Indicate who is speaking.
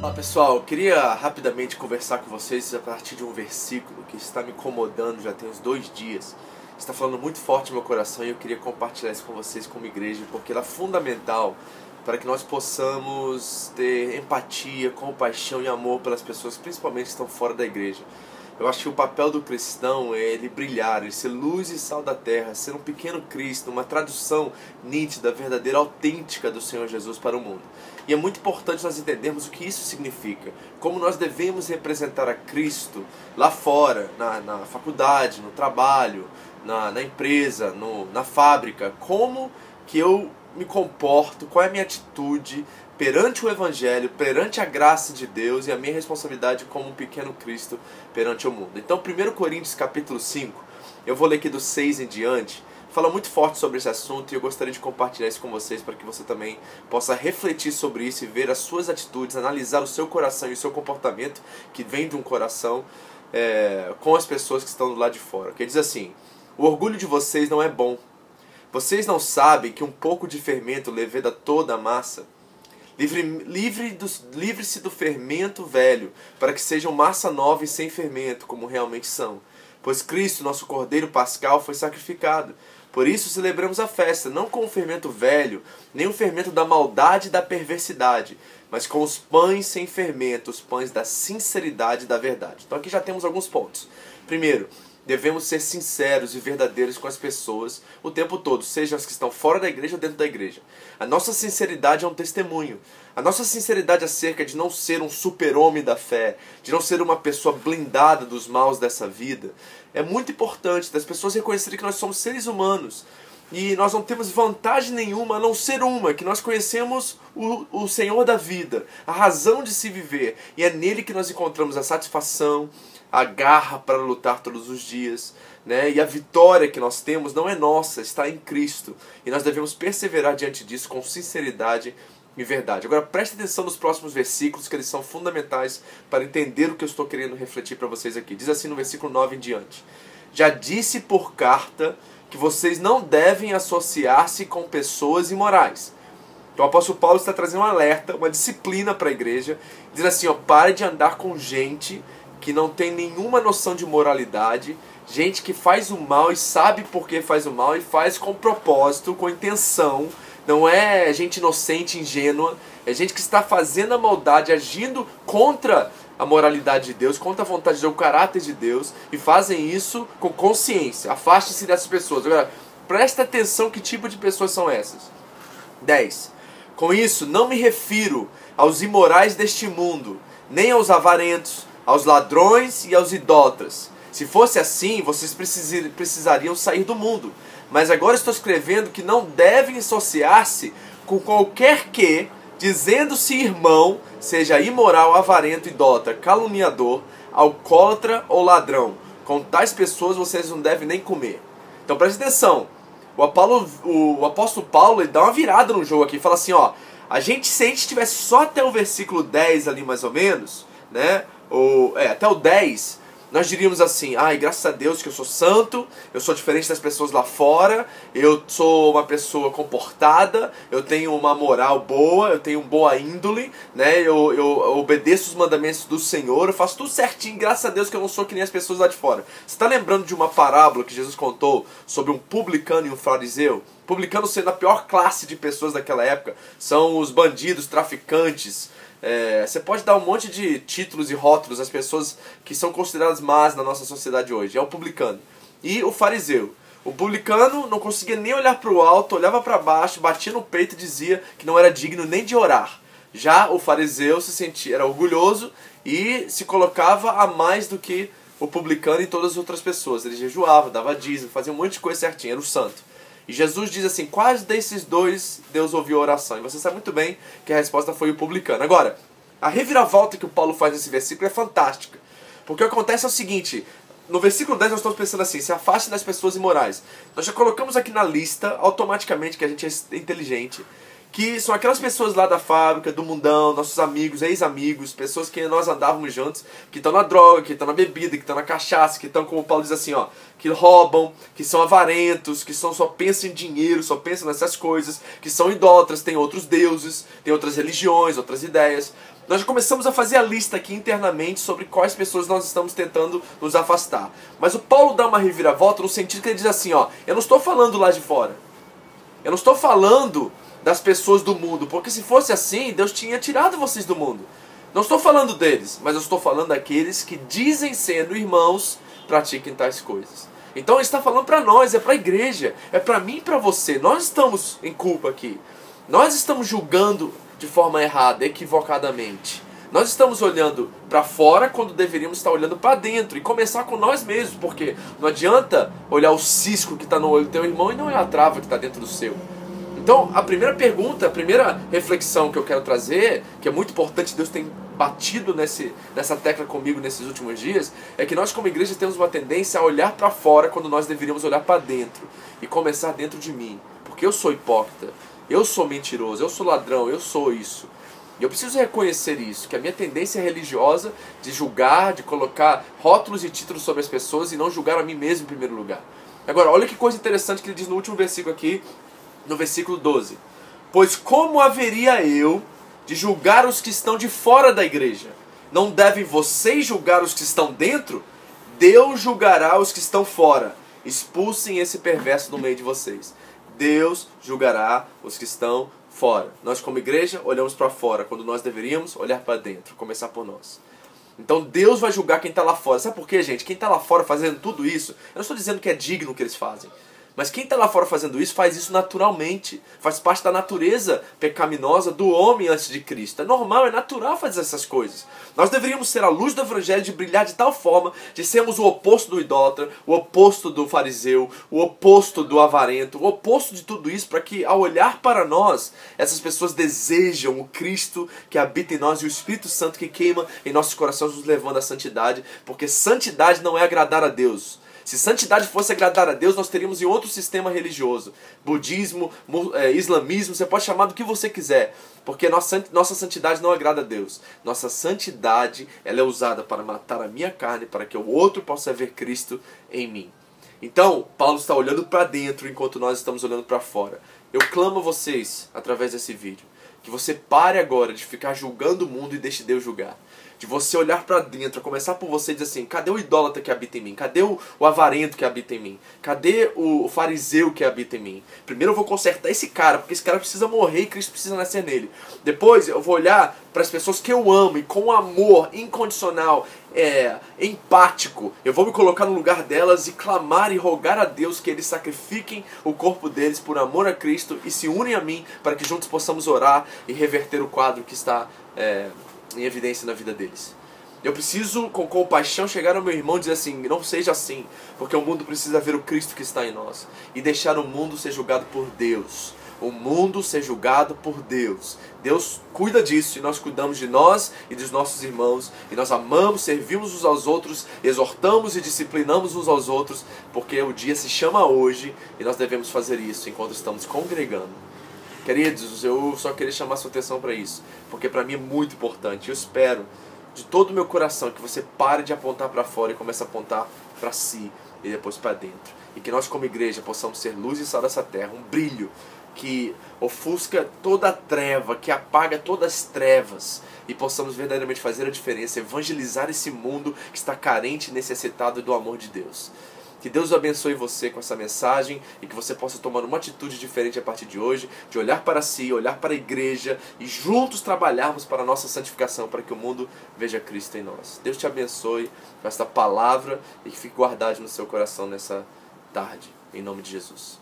Speaker 1: Olá pessoal, eu queria rapidamente conversar com vocês a partir de um versículo que está me incomodando já tem uns 2 dias. Está falando muito forte no meu coração e eu queria compartilhar isso com vocês como igreja, porque ela é fundamental para que nós possamos ter empatia, compaixão e amor pelas pessoas, principalmente que estão fora da igreja. Eu acho que o papel do cristão é ele brilhar, ele ser luz e sal da terra, ser um pequeno Cristo, uma tradução nítida, verdadeira, autêntica do Senhor Jesus para o mundo. E é muito importante nós entendermos o que isso significa, como nós devemos representar a Cristo lá fora, na faculdade, no trabalho, na empresa, na fábrica, como que eu me comporto, qual é a minha atitude perante o Evangelho, perante a graça de Deus e a minha responsabilidade como um pequeno Cristo perante o mundo. Então 1 Coríntios capítulo 5, eu vou ler aqui do 6 em diante, fala muito forte sobre esse assunto e eu gostaria de compartilhar isso com vocês para que você também possa refletir sobre isso e ver as suas atitudes, analisar o seu coração e o seu comportamento que vem de um coração com as pessoas que estão do lado de fora. Que diz assim: o orgulho de vocês não é bom. Vocês não sabem que um pouco de fermento leveda toda a massa? Livre-se do fermento velho, para que sejam massa nova e sem fermento, como realmente são. Pois Cristo, nosso Cordeiro Pascal, foi sacrificado. Por isso celebramos a festa, não com o fermento velho, nem o fermento da maldade e da perversidade, mas com os pães sem fermento, os pães da sinceridade e da verdade. Então aqui já temos alguns pontos. Primeiro, devemos ser sinceros e verdadeiros com as pessoas o tempo todo, sejam as que estão fora da igreja ou dentro da igreja. A nossa sinceridade é um testemunho. A nossa sinceridade acerca de não ser um super-homem da fé, de não ser uma pessoa blindada dos maus dessa vida, é muito importante das pessoas reconhecerem que nós somos seres humanos. E nós não temos vantagem nenhuma a não ser uma, que nós conhecemos o Senhor da vida, a razão de se viver. E é nele que nós encontramos a satisfação, a garra para lutar todos os dias, né? E a vitória que nós temos não é nossa, está em Cristo. E nós devemos perseverar diante disso com sinceridade e verdade. Agora preste atenção nos próximos versículos, que eles são fundamentais para entender o que eu estou querendo refletir para vocês aqui. Diz assim no versículo 9 em diante: já disse por carta que vocês não devem associar-se com pessoas imorais. Então o apóstolo Paulo está trazendo um alerta, uma disciplina para a igreja, diz assim, pare de andar com gente que não tem nenhuma noção de moralidade, gente que faz o mal e sabe por que faz o mal e faz com propósito, com intenção. Não é gente inocente, ingênua, é gente que está fazendo a maldade, agindo contra a moralidade de Deus, contra a vontade de Deus, o caráter de Deus, e fazem isso com consciência. Afaste-se dessas pessoas. Agora, presta atenção que tipo de pessoas são essas. 10. Com isso, não me refiro aos imorais deste mundo, nem aos avarentos, aos ladrões e aos idólatras. Se fosse assim, vocês precisariam sair do mundo. Mas agora estou escrevendo que não devem associar-se com qualquer que, dizendo-se irmão, seja imoral, avarento, idólatra, caluniador, alcoólatra ou ladrão. Com tais pessoas vocês não devem nem comer. Então preste atenção. O apóstolo Paulo ele dá uma virada no jogo aqui. Fala assim, se a gente estivesse só até o versículo 10 ali mais ou menos, né? Até o 10, nós diríamos assim, graças a Deus que eu sou santo, eu sou diferente das pessoas lá fora, eu sou uma pessoa comportada, eu tenho uma moral boa, eu tenho boa índole, né? Eu obedeço os mandamentos do Senhor, eu faço tudo certinho, graças a Deus que eu não sou que nem as pessoas lá de fora. Você está lembrando de uma parábola que Jesus contou sobre um publicano e um fariseu? Publicano sendo a pior classe de pessoas daquela época, são os bandidos, traficantes. Você pode dar um monte de títulos e rótulos às pessoas que são consideradas más na nossa sociedade hoje. É o publicano e o fariseu. O publicano não conseguia nem olhar para o alto, olhava para baixo, batia no peito e dizia que não era digno nem de orar. Já o fariseu era orgulhoso e se colocava a mais do que o publicano e todas as outras pessoas. Ele jejuava, dava dízimo, fazia um monte de coisa certinha, era o santo. E Jesus diz assim, quais desses dois Deus ouviu a oração? E você sabe muito bem que a resposta foi o publicano. Agora, a reviravolta que o Paulo faz nesse versículo é fantástica. Porque o que acontece é o seguinte, no versículo 10 nós estamos pensando assim, se afaste das pessoas imorais. Nós já colocamos aqui na lista, automaticamente, que a gente é inteligente, que são aquelas pessoas lá da fábrica, do mundão, nossos amigos, ex-amigos, pessoas que nós andávamos juntos, que estão na droga, que estão na bebida, que estão na cachaça, que estão, como o Paulo diz assim, que roubam, que são avarentos, que só pensam em dinheiro, só pensam nessas coisas, que são idólatras, têm outros deuses, têm outras religiões, outras ideias. Nós já começamos a fazer a lista aqui internamente sobre quais pessoas nós estamos tentando nos afastar. Mas o Paulo dá uma reviravolta no sentido que ele diz assim, ó, eu não estou falando lá de fora. Eu não estou falando das pessoas do mundo, porque se fosse assim, Deus tinha tirado vocês do mundo. Não estou falando deles, mas eu estou falando daqueles que dizem sendo irmãos, pratiquem tais coisas. Então ele está falando para nós, é para a igreja, é para mim e para você. Nós estamos em culpa aqui. Nós estamos julgando de forma errada, equivocadamente. Nós estamos olhando para fora quando deveríamos estar olhando para dentro e começar com nós mesmos, porque não adianta olhar o cisco que está no olho do teu irmão e não olhar a trava que está dentro do seu. Então, a primeira pergunta, a primeira reflexão que eu quero trazer, que é muito importante, Deus tem batido nessa tecla comigo nesses últimos dias, é que nós como igreja temos uma tendência a olhar para fora quando nós deveríamos olhar para dentro e começar dentro de mim, porque eu sou hipócrita, eu sou mentiroso, eu sou ladrão, eu sou isso. E eu preciso reconhecer isso, que a minha tendência religiosa de julgar, de colocar rótulos e títulos sobre as pessoas e não julgar a mim mesmo em primeiro lugar. Agora, olha que coisa interessante que ele diz no último versículo aqui, no versículo 12. Pois como haveria eu de julgar os que estão de fora da igreja? Não devem vocês julgar os que estão dentro? Deus julgará os que estão fora. Expulsem esse perverso do meio de vocês. Deus julgará os que estão fora. Nós como igreja olhamos para fora, quando nós deveríamos olhar para dentro, começar por nós. Então Deus vai julgar quem está lá fora. Sabe por quê, gente? Quem está lá fora fazendo tudo isso, eu não estou dizendo que é digno o que eles fazem. Mas quem está lá fora fazendo isso, faz isso naturalmente. Faz parte da natureza pecaminosa do homem antes de Cristo. É normal, é natural fazer essas coisas. Nós deveríamos ser a luz do evangelho, de brilhar de tal forma, de sermos o oposto do idólatra, o oposto do fariseu, o oposto do avarento, o oposto de tudo isso, para que ao olhar para nós, essas pessoas desejam o Cristo que habita em nós e o Espírito Santo que queima em nossos corações, nos levando à santidade, porque santidade não é agradar a Deus. Se santidade fosse agradar a Deus, nós teríamos em outro sistema religioso. Budismo, islamismo, você pode chamar do que você quiser. Porque nossa santidade não agrada a Deus. Nossa santidade ela é usada para matar a minha carne, para que o outro possa ver Cristo em mim. Então, Paulo está olhando para dentro enquanto nós estamos olhando para fora. Eu clamo a vocês, através desse vídeo, que você pare agora de ficar julgando o mundo e deixe Deus julgar. De você olhar para dentro, começar por você e dizer assim, cadê o idólatra que habita em mim? Cadê o avarento que habita em mim? Cadê o fariseu que habita em mim? Primeiro eu vou consertar esse cara, porque esse cara precisa morrer e Cristo precisa nascer nele. Depois eu vou olhar para as pessoas que eu amo e com amor incondicional, empático, eu vou me colocar no lugar delas e clamar e rogar a Deus que eles sacrifiquem o corpo deles por amor a Cristo e se unem a mim para que juntos possamos orar e reverter o quadro que está em evidência na vida deles. Eu preciso, com compaixão, chegar ao meu irmão e dizer assim, não seja assim, porque o mundo precisa ver o Cristo que está em nós. E deixar o mundo ser julgado por Deus. O mundo ser julgado por Deus. Deus cuida disso e nós cuidamos de nós e dos nossos irmãos. E nós amamos, servimos uns aos outros, exortamos e disciplinamos uns aos outros, porque o dia se chama hoje e nós devemos fazer isso enquanto estamos congregando. Queridos, eu só queria chamar sua atenção para isso, porque para mim é muito importante. Eu espero de todo o meu coração que você pare de apontar para fora e comece a apontar para si e depois para dentro. E que nós como igreja possamos ser luz e sal dessa terra, um brilho que ofusca toda a treva, que apaga todas as trevas e possamos verdadeiramente fazer a diferença, evangelizar esse mundo que está carente e necessitado do amor de Deus. Que Deus abençoe você com essa mensagem e que você possa tomar uma atitude diferente a partir de hoje, de olhar para si, olhar para a igreja e juntos trabalharmos para a nossa santificação, para que o mundo veja Cristo em nós. Deus te abençoe com esta palavra e que fique guardado no seu coração nessa tarde, em nome de Jesus.